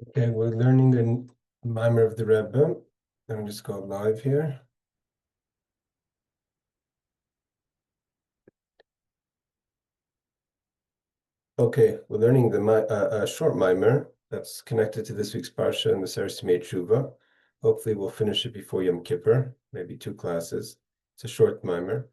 Okay, we're learning a Maamar of the Rebbe. Let me just go live here. Okay, we're learning a short Maamar that's connected to this week's Parsha and the Teshuvah. Hopefully we'll finish it before Yom Kippur, maybe 2 classes. It's a short Maamar.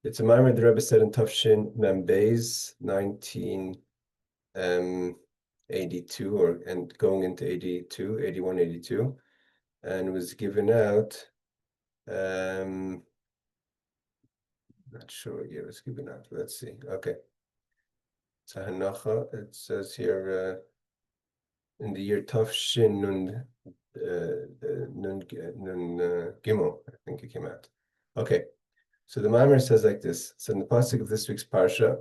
It's a Maamar the Rebbe said in Tafshin Mem Beis, 1982, and going into 82, 81, 82, and was given out. Not sure what year it was given out. Let's see. Okay. So Hanacha, it says here in the year Tafshin Nun Gimel, I think it came out. Okay. So the Maamar says like this. So in the pasuk of this week's parsha,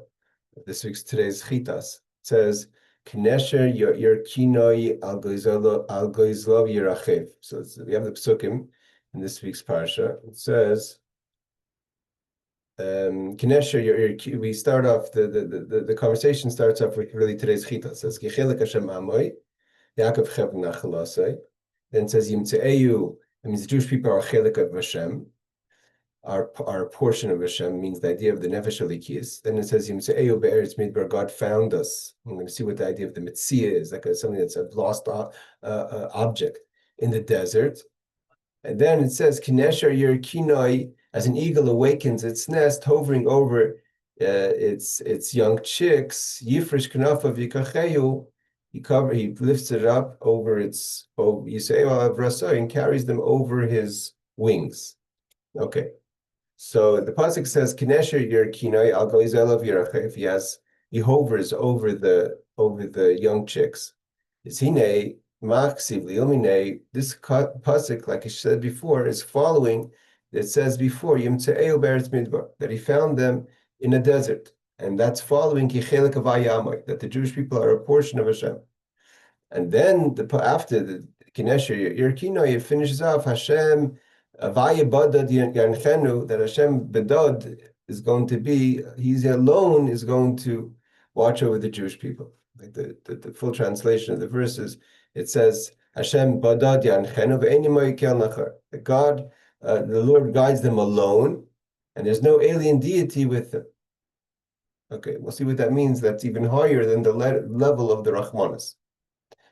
today's Chitas, it says, Knesher your kinoi al goizlov yirachev. So we have the psukim in this week's parsha. It says, Kinesher, we start off the conversation starts off with really today's chita. It says Kichelik Hashem Amoy, Yaakov Chev Nachalasei. Then it says Yimtze'eyu. It means the Jewish people are chelik of Hashem. Our portion of Hashem means the idea of the nefesh alikis. Then it says Yimtze'eyu be'eretz midbar. God found us. I'm going to see what the idea of the mitzvah is, like something that's a lost object in the desert. And then it says Kinesher Yer Kinoi. As an eagle awakens its nest, hovering over its young chicks, Yifresh Kanafa Vikacheyu, he lifts it up over its and carries them over his wings. Okay. So the pasuk says, Kinesher Yer Kinoi Al Goizelav Yirachev. He hovers over the young chicks. Is hine Maksiv Liomine. This pasuk, like I said before, is following. It says before that he found them in a desert, and that's following that the Jewish people are a portion of Hashem. And then after the Kinesher Yerkino, it finishes off Hashem that Hashem Bedod is going to be, He's alone is going to watch over the Jewish people. Like the full translation of the verses, it says Hashem Badad Yanchenu ve'enimoy kel nachar. God. The Lord guides them alone, and there's no alien deity with them. Okay, we'll see what that means. That's even higher than the level of the Rahmanas.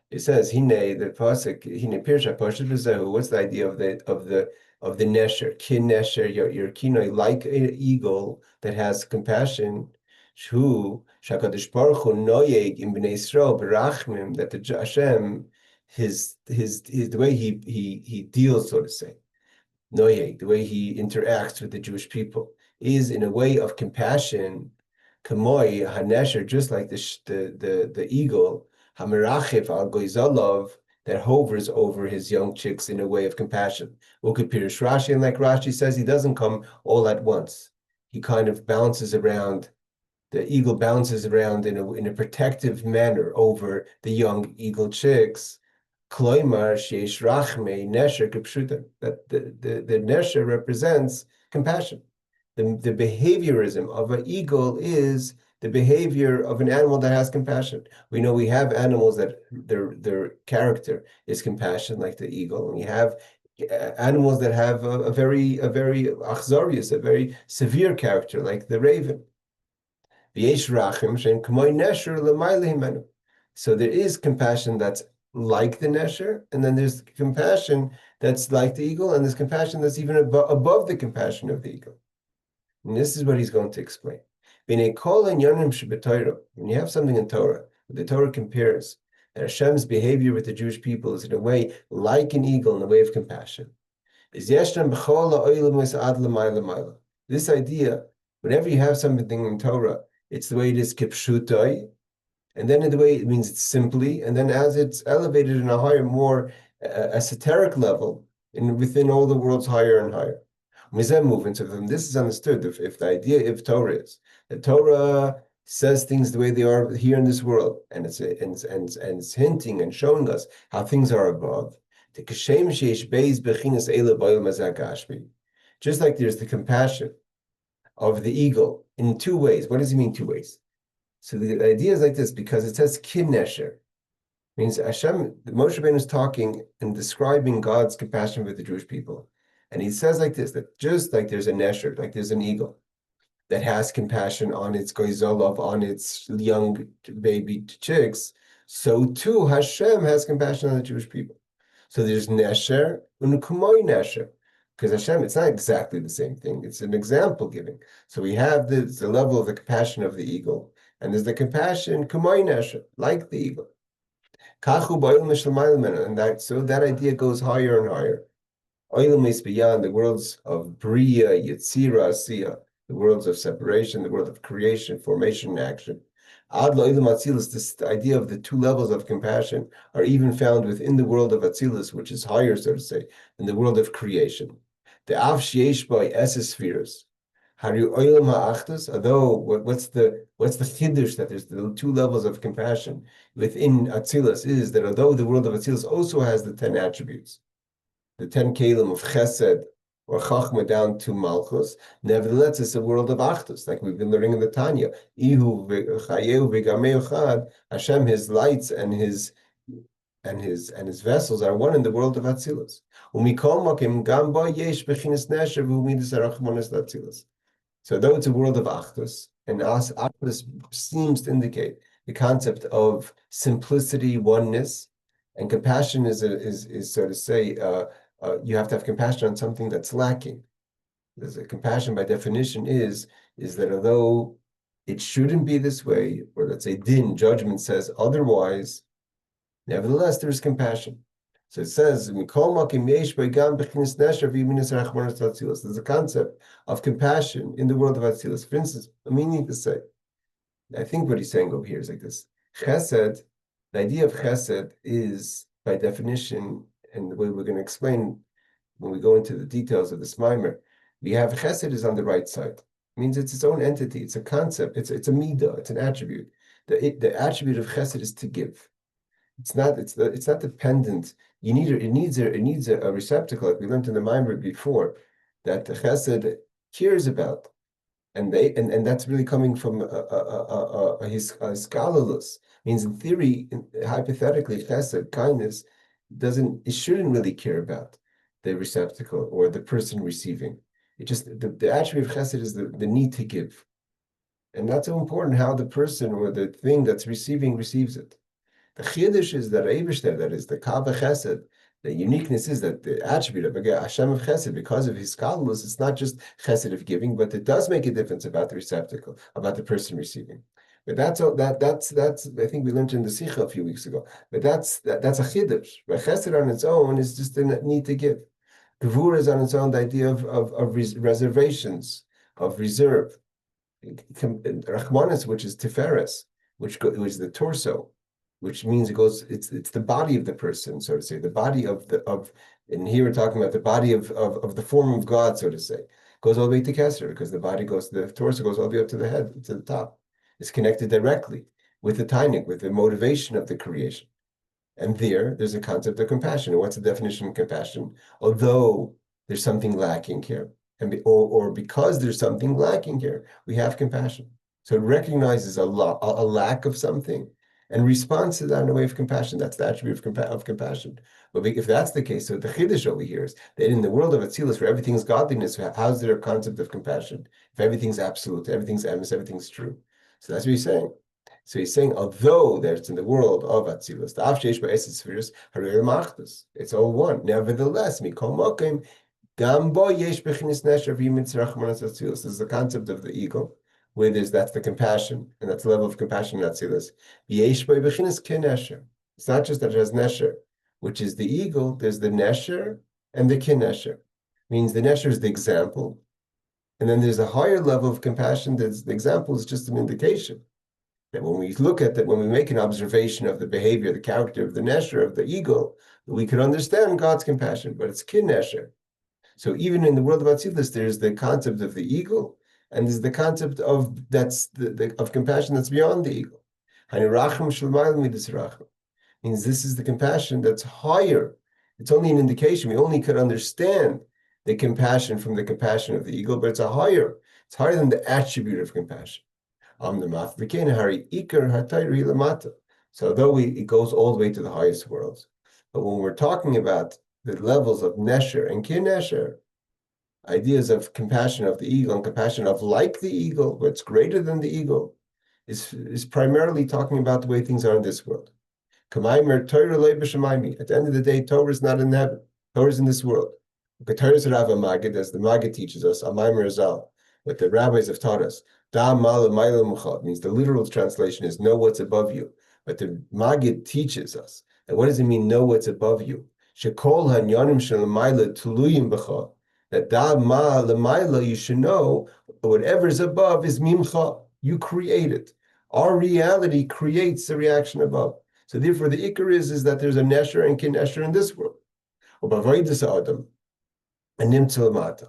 It says, "Hine the pasuk, hine pirsha pashat v'zehu." What's the idea of the nesher? Kin nesher your kinoi, like an eagle that has compassion. Shu shakadosh baruch hu noyeg in bnei Yisrael berachmim, that the Hashem, his the way he deals, so to say. Noyeg, the way he interacts with the Jewish people, is in a way of compassion. Kamoi hanesher, just like the eagle, hamerachif al goizalov, that hovers over his young chicks in a way of compassion. Ukapirish Rashi, and like Rashi says, he doesn't come all at once. He kind of bounces around. The eagle bounces around in a protective manner over the young eagle chicks. Kloimar sheish rachme nesher kipshuta, that the nesher represents compassion. The behaviorism of an eagle is the behavior of an animal that has compassion. We know we have animals that their character is compassion, like the eagle, and we have animals that have a very achzarius, a very severe character, like the raven. V'yesh rachim shem k'moi nesher l'mayli himenu. So there is compassion that's like the nesher, and then there's compassion that's like the eagle, and there's compassion that's even above the compassion of the eagle. And this is what he's going to explain. When you have something in Torah, the Torah compares that Hashem's behavior with the Jewish people is in a way like an eagle, in a way of compassion. This idea, whenever you have something in Torah, it's the way it is kipshutai, and then in the way it means it's simply, and then as it's elevated in a higher, more esoteric level, within all the worlds higher and higher. So from this is understood, if the idea, if Torah is, the Torah says things the way they are here in this world, and it's hinting and showing us how things are above. Just like there's the compassion of the eagle in 2 ways. What does he mean 2 ways? So the idea is like this, because it says kin nesher. Means Hashem, Moshe Rabbeinu is talking and describing God's compassion with the Jewish people. And he says like this, that just like there's a nesher, like there's an eagle that has compassion on its goizolov, on its young baby chicks, so too Hashem has compassion on the Jewish people. So there's nesher and kumoy nesher. Because Hashem, it's not exactly the same thing. It's an example giving. So we have the level of the compassion of the eagle, and there's the compassion kumoy nesher, like the eagle. And that idea goes higher and higher. Oilam is beyond the worlds of Bria, Yetzira, Asiya, the worlds of separation, the world of creation, formation, and action. Ad Lo'ilam Atzilus, this idea of the two levels of compassion are even found within the world of Atzilus, which is higher, so to say, than the world of creation. The Av Sheish by Esespheres. Although what's the chiddush that there's the two levels of compassion within Atzilus is that although the world of Atzilus also has the 10 attributes, the 10 kelim of Chesed or Chachma down to Malchus, nevertheless it's a world of Achdus, like we've been learning in the Tanya. Ihu v'chayeu v'gameu chad, Hashem, His lights and His vessels are one in the world of Atzilus. Umikol makim gamba yesh bechinas nesher v'umidus arachmonas Atzilus. So though it's a world of Achdus, and Achdus seems to indicate the concept of simplicity, oneness, and compassion is so to say, you have to have compassion on something that's lacking. There's a compassion by definition is that although it shouldn't be this way, or let's say din, judgment says otherwise, nevertheless there's compassion. So it says, there's a concept of compassion in the world of Atzilus. For instance, a meaning to say, I think what he's saying over here is like this. Chesed, the idea of chesed is, by definition, and the way we're going to explain when we go into the details of this Maamar, we have chesed is on the right side. It means it's its own entity, it's a concept, it's a midah, it's an attribute. The attribute of chesed is to give. It's not dependent. It needs a receptacle, like we learned in the Maamar before, that the chesed cares about, and that's really coming from his scholarless. Means in theory, hypothetically, chesed, kindness, shouldn't really care about the receptacle or the person receiving. It just the attribute of chesed is the need to give, and that's so important how the person or the thing that's receiving receives it. The chiddush is that Eibishter, that is the Kava Chesed, the uniqueness is that the attribute of Hashem of Chesed, because of his scholarless, it's not just Chesed of giving, but it does make a difference about the receptacle, about the person receiving. But that's I think we learned in the Sikha a few weeks ago. But that's a chiddush. But Chesed on its own is just a need to give. Gevura is on its own the idea of reservations, of reserve. Rachmanis, which is Tiferes, which is the torso, which means it's the body of the person, so to say, the body and here we're talking about the body of the form of God, so to say, goes all the way to Kesser, because the torso goes all the way up to the head, to the top. It's connected directly with the tainik, with the motivation of the creation. And there's a concept of compassion. And what's the definition of compassion? Although there's something lacking here, or because there's something lacking here, we have compassion. So it recognizes a lack of something and responds to that in a way of compassion. That's the attribute of compassion. But if that's the case, so the chiddush over here is that in the world of Atzilus, where everything's godliness, how's there a concept of compassion? If everything's absolute, everything's emes, everything's true. So that's what he's saying. So he's saying, although there's in the world of Atzilus, the Av Sheish Ba'eses Spheres, it's all one. Nevertheless, Mikol Mokim, Gam Bo Yesh Bechinis Nesher V'Yimitz Rachmanas Atzilus. This is the concept of the eagle, where that's the compassion, and that's the level of compassion in Atzilus. Yesh Bechinis Kenesher. It's not just that it has Nesher, which is the eagle, there's the Nesher and the Kenesher. Means the Nesher is the example, and then there's a higher level of compassion. The example is just an indication. That when we look at that, when we make an observation of the behavior, the character of the Nesher, of the eagle, we can understand God's compassion, but it's Kin Nesher. So even in the world of Atzilus, there's the concept of the eagle, and there's the concept of of compassion that's beyond the eagle. Means this is the compassion that's higher. It's only an indication. We only could understand the compassion from the compassion of the eagle, but it's higher than the attribute of compassion. So So though it goes all the way to the highest worlds, but when we're talking about the levels of Nesher and Kin Nesher, ideas of compassion of the eagle and compassion of like the eagle, what's greater than the eagle, is primarily talking about the way things are in this world. At the end of the day, Torah is not in heaven. Torah is in this world. As the Maggid teaches us, what the rabbis have taught us, means the literal translation is know what's above you. But the Maggid teaches us. And what does it mean, know what's above you? That da ma lemaila, you should know whatever is above is mimcha. You create it. Our reality creates the reaction above. So therefore, the ikar is that there's a nesher and kin nesher in this world. Adam and nimtza lamata,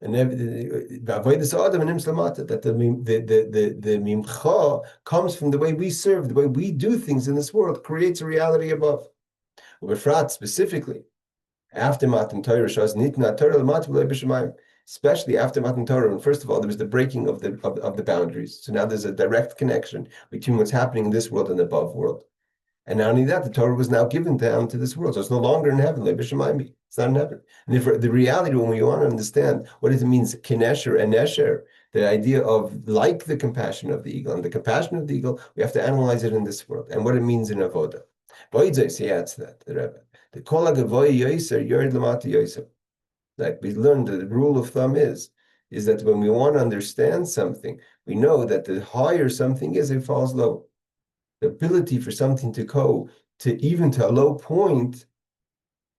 and Adam and nimtza lamata. That the mimcha comes from the way we serve, the way we do things in this world, creates a reality above. Ubefrat specifically. After Matan Torah, Nitna Torah, especially after Matan Torah, when first of all there was the breaking of the boundaries. So now there's a direct connection between what's happening in this world and the above world. And not only that, the Torah was now given down to this world, so it's no longer in heaven. It's not in heaven. And therefore, the reality, when we want to understand what it means, kinesher and nesher, the idea of like the compassion of the eagle, and the compassion of the eagle, we have to analyze it in this world and what it means in avoda. He adds that the Rebbe. The kol hagavoy yoser yored lamata yoser. Like we learned, the rule of thumb is that when we want to understand something, we know that the higher something is, it falls low. The ability for something to go to even to a low point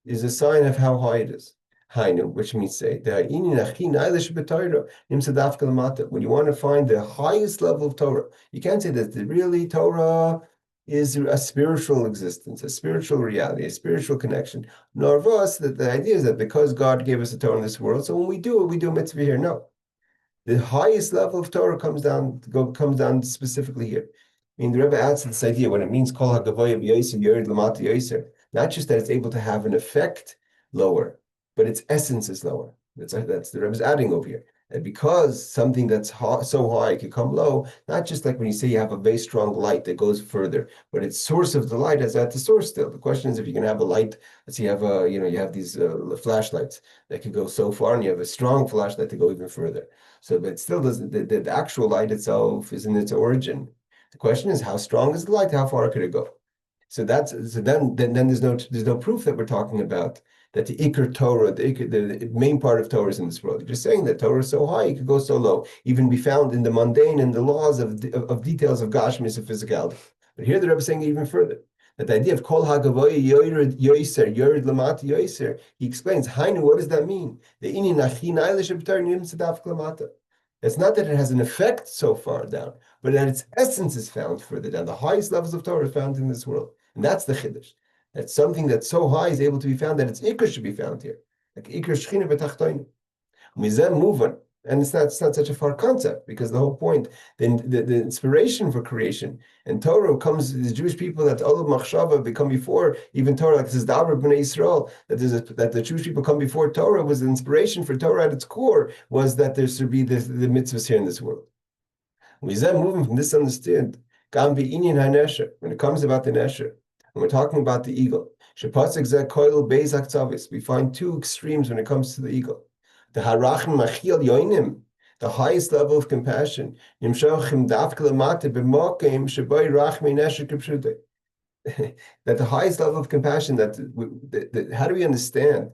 is a sign of how high it is. Hainu, which means say when you want to find the highest level of Torah, you can't say that really Torah is a spiritual existence, a spiritual reality, a spiritual connection. Nor of us that the idea is that because God gave us a Torah in this world, so when we do it, we do a mitzvah here. No. The highest level of Torah comes down specifically here. I mean, the Rebbe adds to this idea when it means kol hagavoy b'yoser yored lamata yoser, not just that it's able to have an effect lower, but its essence is lower. That's the Rebbe's adding over here. And because something that's so high can come low, not just like when you say you have a very strong light that goes further, but its source of the light is at the source still. The question is if you can have a light, let's say you have these flashlights that can go so far, and you have a strong flashlight to go even further. So, but it still doesn't. The actual light itself is in its origin. The question is how strong is the light? How far could it go? So then there's no proof that we're talking about that the Iker Torah, the main part of Torah is in this world. You're just saying that Torah is so high, it could go so low, even be found in the mundane and the laws of details of Gashmis and physicality. But here the Rebbe is saying even further, that the idea of Kol HaGavoy Yored Yoiser, Yored Lamata Yoiser, he explains, Hainu, what does that mean? The Ini Nachin Eilish B'tar Nim Tzedaf Klamata. It's not that it has an effect so far down, but that its essence is found further down. The highest levels of Torah are found in this world. And that's the Chiddush. That something that's so high is able to be found, that its Iker should be found here. Like Iker Shechina B'tachtoinu. Mizem move on. And it's not such a far concept, because the whole point, then the inspiration for creation and Torah comes, the Jewish people that Olam Machshava become before even Torah, like it says Davar B'nai Yisrael, that the Jewish people come before Torah, was the inspiration for Torah at its core, was that there should be the mitzvahs here in this world. We then moving from this understood, when it comes about the Nesher, when we're talking about the eagle, we find two extremes when it comes to the eagle. The harachim machiel yoinim, the highest level of compassion. That the highest level of compassion, how do we understand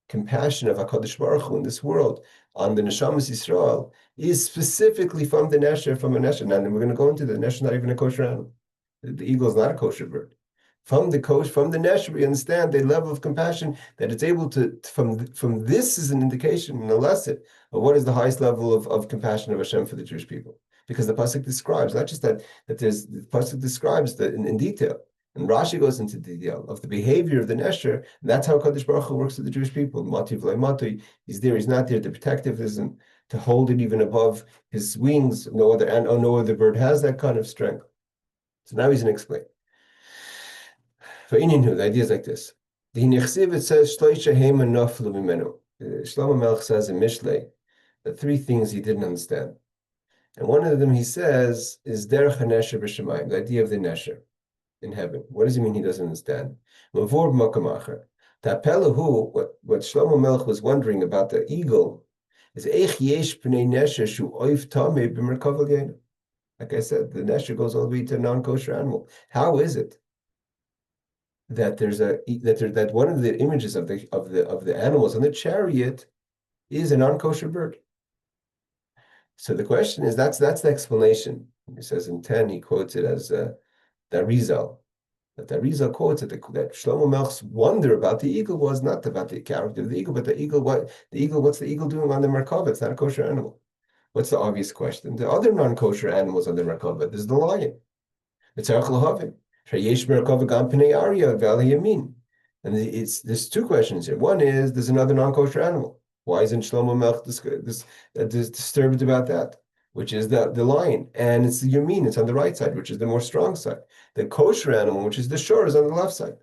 compassion of HaKadosh Baruch Hu in this world on the Neshamas Yisrael is specifically from the Nesher, from a Nesher. Now we're going to go into the Nesher, not even a kosher animal. The eagle is not a kosher bird. From the Nesher, we understand the level of compassion that it's able to, from this is an indication and a lesson of what is the highest level of compassion of Hashem for the Jewish people. Because the Pasuk describes, not just that there's, the Pasuk describes in detail, and Rashi goes into detail of the behavior of the Nesher, and that's how Kadosh Baruch Hu works with the Jewish people. Mativ Matu, he's there, he's not there, the protectivism, to hold it even above his wings. No other bird has that kind of strength. So now he's going to explain. For Ininu, the idea is like this. The Nechsiv, it says, Shlomo Melech says in Mishlei, that three things he didn't understand. And one of them he says is Derech HaNesher B'Shemayim, the idea of the Nesher. in heaven. What does he mean he doesn't understand? What Shlomo Melech was wondering about the eagle is like I said, the nesher goes all the way to a non-kosher animal. How is it that that one of the images of the animals on the chariot is a non-kosher bird? So the question is, that's the explanation. He says in 10, he quotes it as the Arizal. That the Arizal quotes it, that Shlomo Melch's wonder about the eagle was not about the character of the eagle, but what's the eagle doing on the Merkava? It's not a kosher animal. What's the obvious question? The other non-kosher animals on the Merkava, there's the lion. It's Tzarech Lahavim. Sheyesh Merkava Gam Pnei Arya V'al Yamin. And there's two questions here. One is, there's another non-kosher animal. Why isn't Shlomo Melch disturbed about that? Which is the lion. And it's the Yamin, it's on the right side, which is the more strong side. The kosher animal, which is the Shiur, is on the left side.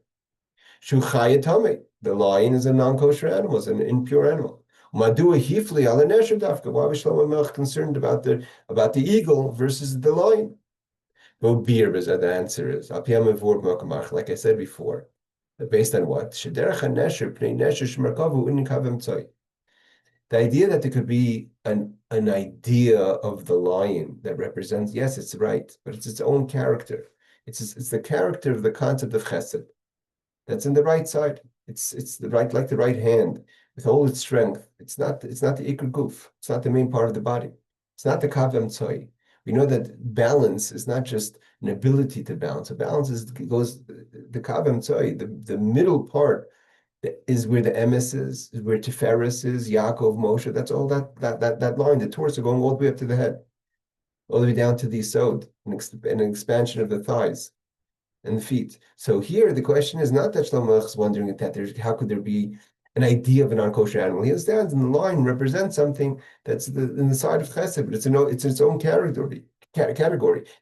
Shu Chayatame. The lion is a non-kosher animal, it's an impure animal. Madua Hifli ala Nesher Dafka. Why was Shlomo Melch concerned about the eagle versus the lion? The answer is, like I said before, based on what? The idea that there could be an idea of the lion that represents, yes, it's right, but it's its own character. It's the character of the concept of chesed that's in the right side. It's the right, like the right hand with all its strength. It's not the ikr guf. It's not the main part of the body. It's not the kavem tzoi. We know that balance is not just an ability to balance. A balance goes the kavem tzoi, the middle part is where the emes is where Tiferes is, Yaakov, Moshe. That's all that line, the torso going all the way up to the head, all the way down to the sod, an expansion of the thighs and the feet. So here the question is not that Shlomo is wondering that how could there be an idea of a non-kosher animal. He understands, and the line represents something that's in the side of chesed, but it's its own category.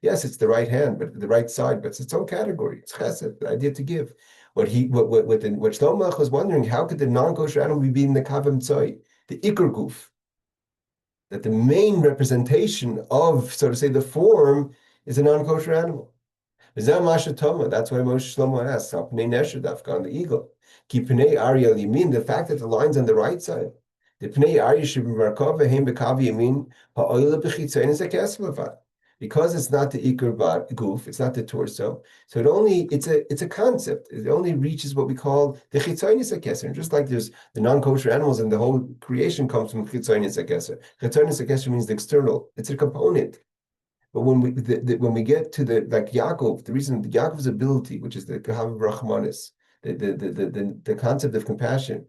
Yes, it's the right hand, but the right side, but it's its own category. It's chesed, the idea to give. What Shlomo was wondering, how could the non-kosher animal be in the kavem tzoi, the ikr guf, that the main representation of, so to say, the form is a non-kosher animal. That's why Moshe Shlomo asks, on the eagle. The fact that the line's on the right side. Because it's not the ikr goof, it's not the torso. So it's a concept. It only reaches what we call the chitzonis hakeser. Just like there's the non-kosher animals and the whole creation comes from chitzonis hakeser. Chitzonis hakeser means the external. It's a component. But when we get to like Yaakov, the reason Yaakov's ability, which is the kahav rachmanis, the concept of compassion,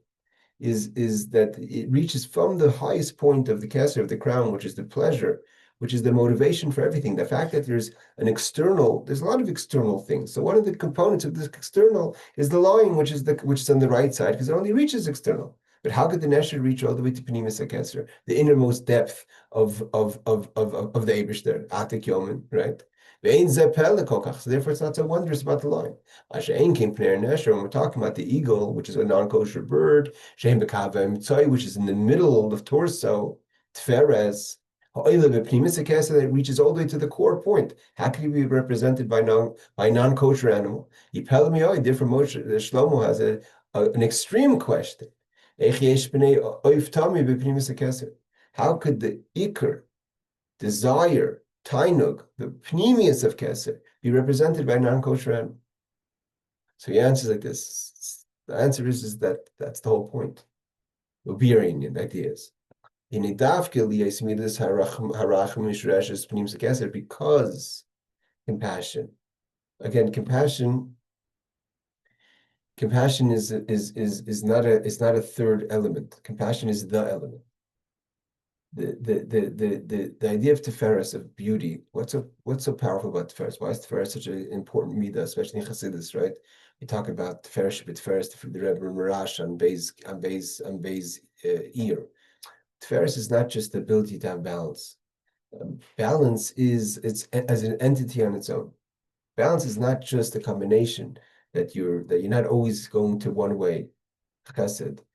is that it reaches from the highest point of the keser, of the crown, which is the pleasure, which is the motivation for everything. The fact that there's a lot of external things. So one of the components of this external is the line, which is on the right side, because it only reaches external. But how could the nesher reach all the way to Pnimis HaKeser, the innermost depth of the Eibishter, Atik Yomin, right? So therefore, it's not so wondrous about the line. When we're talking about the eagle, which is a non-kosher bird, which is in the middle of the torso, Tferes, that reaches all the way to the core point. How can it be represented by non-kosher animal? Therefore, Shlomo has an extreme question. How could the ikr, desire, tainug, the pneumius of keser, be represented by a non-kosher animal? So he answers like this. The answer is that that's the whole point. The idea is. Because compassion. Again, compassion is not a third element. Compassion is the element. The idea of Tiferes, of beauty. What's so powerful about Tiferes? Why is Tiferes such an important midah, especially in Chassidus, right? We talk about Tiferes, the Rebbe Marash on Beis ear. Tiferes is not just the ability to have balance. Balance it's as an entity on its own. Balance is not just a combination that you're not always going to one way. Chesed,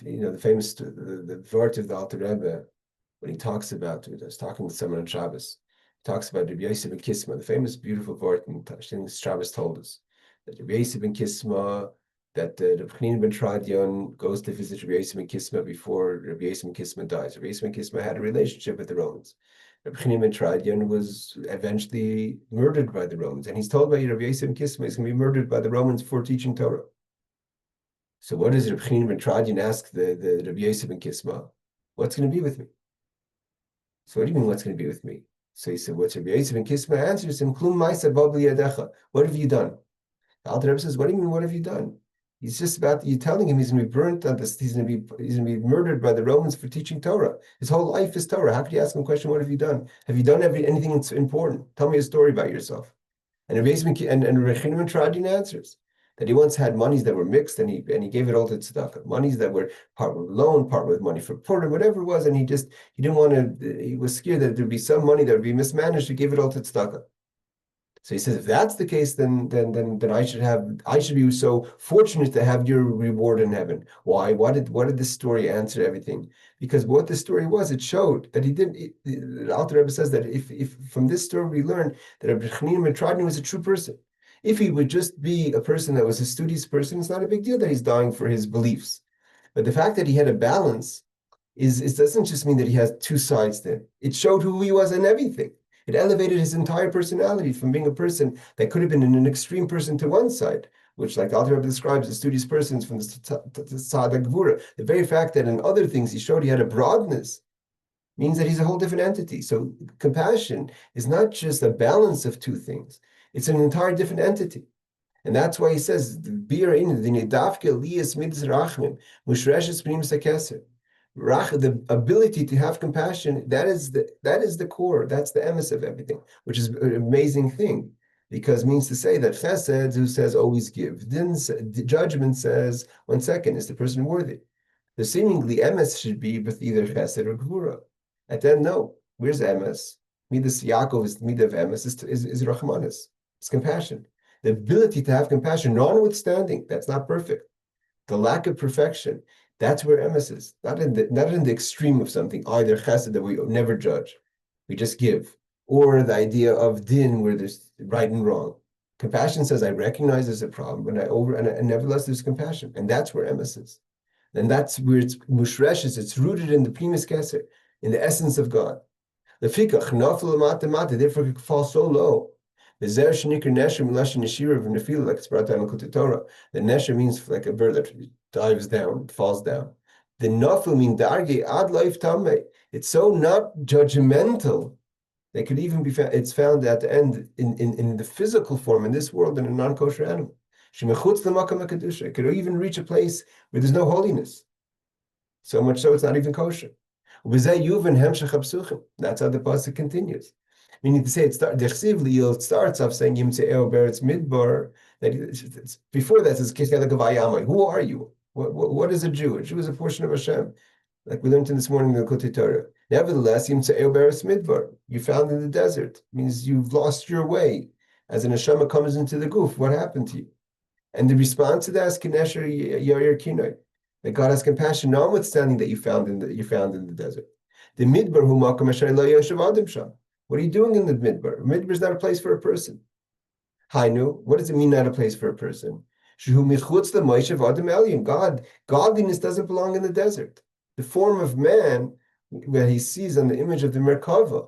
the famous the Vart of the Alter Rebbe, when he talks about it. I was talking with someone on Shabbos, talks about Rabbi Yosef ben Kisma, the famous, beautiful word in Shabbos told us that Rabbi Yosef ben Kisma, that Rabbi Chanina ben Tradion goes to visit Rabbi Yosef ben Kisma before Rabbi Yosef ben Kisma dies. Rabbi Yosef ben Kisma had a relationship with the Romans. Rabbi Chanina ben Tradion was eventually murdered by the Romans, and he's told by Rabbi Yosef ben Kisma he's going to be murdered by the Romans for teaching Torah. So what does Rabbi Chanina ben Tradion ask the Rabbi Yosef ben Kisma? What's going to be with me? So what do you mean, what's going to be with me? So he said, what's Rabbi Yosef ben Kisma answers him, Klum ma'aseh bo b'li yadecha. What have you done? The Alter Rebbe says, what do you mean, what have you done? He's just about, you telling him he's going to be burnt on this, he's going to be murdered by the Romans for teaching Torah. His whole life is Torah. How could you ask him a question, what have you done? Have you done anything important? Tell me a story about yourself. And Rabbi Chanina ben Tradion answers that he once had monies that were mixed, and he gave it all to tzedakah. Monies that were part with loan, part with money for Purim, whatever it was, and he didn't want to. He was scared that there'd be some money that would be mismanaged. He gave it all to tzedakah. So he says, if that's the case, then I should be so fortunate to have your reward in heaven. Why? What did this story answer everything? Because what the story was, it showed that he didn't. The Alter Rebbe says that if from this story we learn that Rabbi Chanina ben Tradion was a true person. If he would just be a person that was a studious person, it's not a big deal that he's dying for his beliefs. But the fact that he had a balance it doesn't just mean that he has two sides to him. It showed who he was in everything. It elevated his entire personality from being a person that could have been an extreme person to one side, which, like the Alter Rebbe describes, the studious persons from the Tzad Gvura. The very fact that in other things he showed he had a broadness means that he's a whole different entity. So compassion is not just a balance of two things. It's an entire different entity. And that's why he says, the ability to have compassion, that is the core, that's the emes of everything, which is an amazing thing, because it means to say that chesed, who says always give, judgment says, 1 second, is the person worthy? The seemingly emes should be with either chesed or gvura. And then no, where's emes? Midas Yaakov is midah of emes is rachmanis. It's compassion. The ability to have compassion, notwithstanding, that's not perfect. The lack of perfection, that's where emes is. Not in the extreme of something, either chesed that we never judge, we just give, or the idea of din where there's right and wrong. Compassion says I recognize there's a problem, but and nevertheless there's compassion, and that's where emes is. And that's where it's mushreshes. It's rooted in the primus keser, in the essence of God. The fikach nafel mata, therefore it falls so low. The Shiur, like it's brought down in Torah. The nesher means like a bird that dives down, falls down. The nafel means darge ad life tameh. It's so not judgmental. They could even be found. It's found at the end in the physical form in this world in a non-kosher animal. It could even reach a place where there's no holiness. So much so it's not even kosher. That's how the pasuk continues. Meaning to say, it starts off saying Yimtze'eo Beretz Midbar. That before that says Kichelek Vayamai. Who are you? What is a Jew? A Jew is a portion of Hashem, like we learned in this morning in the Torah. Nevertheless, Yimtze'eo Beretz Midbar. You found in the desert means you've lost your way. As an neshama comes into the goof, what happened to you? And the response to that is Kinesher Yair Kinoi. That God has compassion, notwithstanding that you found in the desert. The Midbar Hu Makom Asher Lo Yoshev Adam Sham. What are you doing in the midbar? Midbar is not a place for a person. Hainu, what does it mean not a place for a person? Godliness doesn't belong in the desert. The form of man that he sees on the image of the Merkava.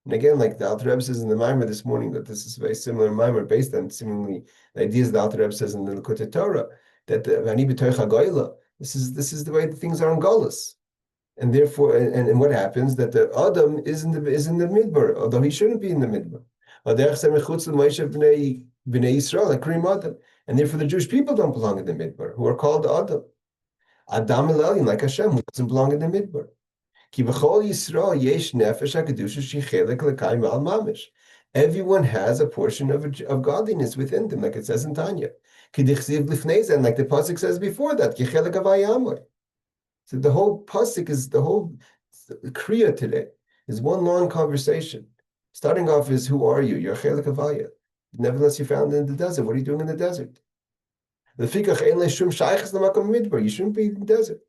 And again, like the Alter Rebbe says in the Maamar this morning, that this is a very similar Maamar based on seemingly the ideas the Alter Rebbe says in the Likutei Torah, that the Vani B'toich HaGoyla, this is the way that things are in Golus. And therefore, and what happens that the Adam is in the midbar, although he shouldn't be in the midbar. And therefore, the Jewish people don't belong in the midbar, who are called Adam. Adam Elelin, like Hashem, who doesn't belong in the midbar. Everyone has a portion of godliness within them, like it says in Tanya. And like the pasuk says before that, so the whole pasuk is the whole kriya today is one long conversation. Starting off is, who are you? You're chelik havaya. Nevertheless, you're found in the desert. What are you doing in the desert? You shouldn't be in the desert.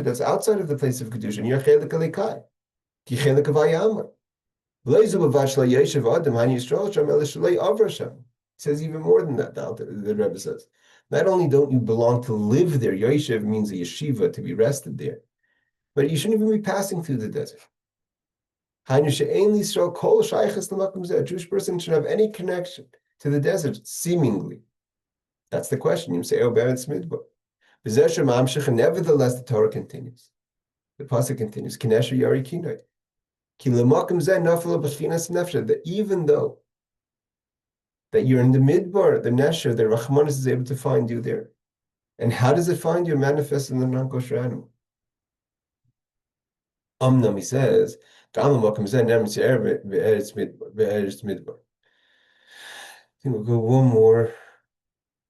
That's outside of the place of kedusha. And you're chelik alikai. It says even more than that, the Rebbe says. Not only don't you belong to live there, Yoshev means a yeshiva, to be rested there, but you shouldn't even be passing through the desert. A Jewish person should have any connection to the desert, seemingly. That's the question. You say, oh, Beretz Midbar. Nevertheless, the Torah continues. The pasuk continues, Kinesha Yari Kinoi. That even though that you're in the midbar, the Nesher, the Rahmanis is able to find you there. And how does it find you? Manifest in the non-kosher animal. He says, I think we'll go one more.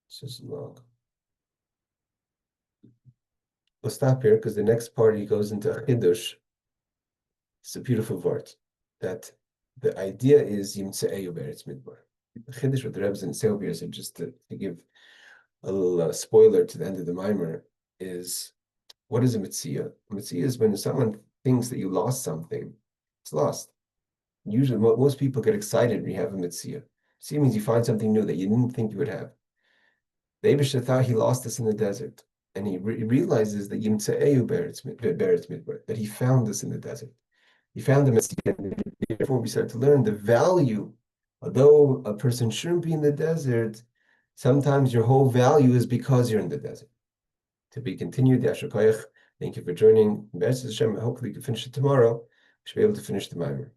This is long. We'll stop here because the next part he goes into Chidush. It's a beautiful word. That the idea is Yimtze'eyu Beretz Midbar. The Chiddush with the Rebbe and Selbier, so just to give a little spoiler to the end of the Maamar, is what is a mitzvah? A mitzvah is when someone thinks that you lost something, it's lost. Usually, most people get excited when you have a mitzvah. Mitzvah means you find something new that you didn't think you would have. The Eibusha thought he lost this in the desert, and he realizes that Yimtze'eyu Beretz Midbar, that he found this in the desert. He found the mitzvah, and therefore we start to learn the value. Although a person shouldn't be in the desert, sometimes your whole value is because you're in the desert. To be continued, Yashar Koyach. Thank you for joining. Hopefully, you can finish it tomorrow. We should be able to finish the Maamar.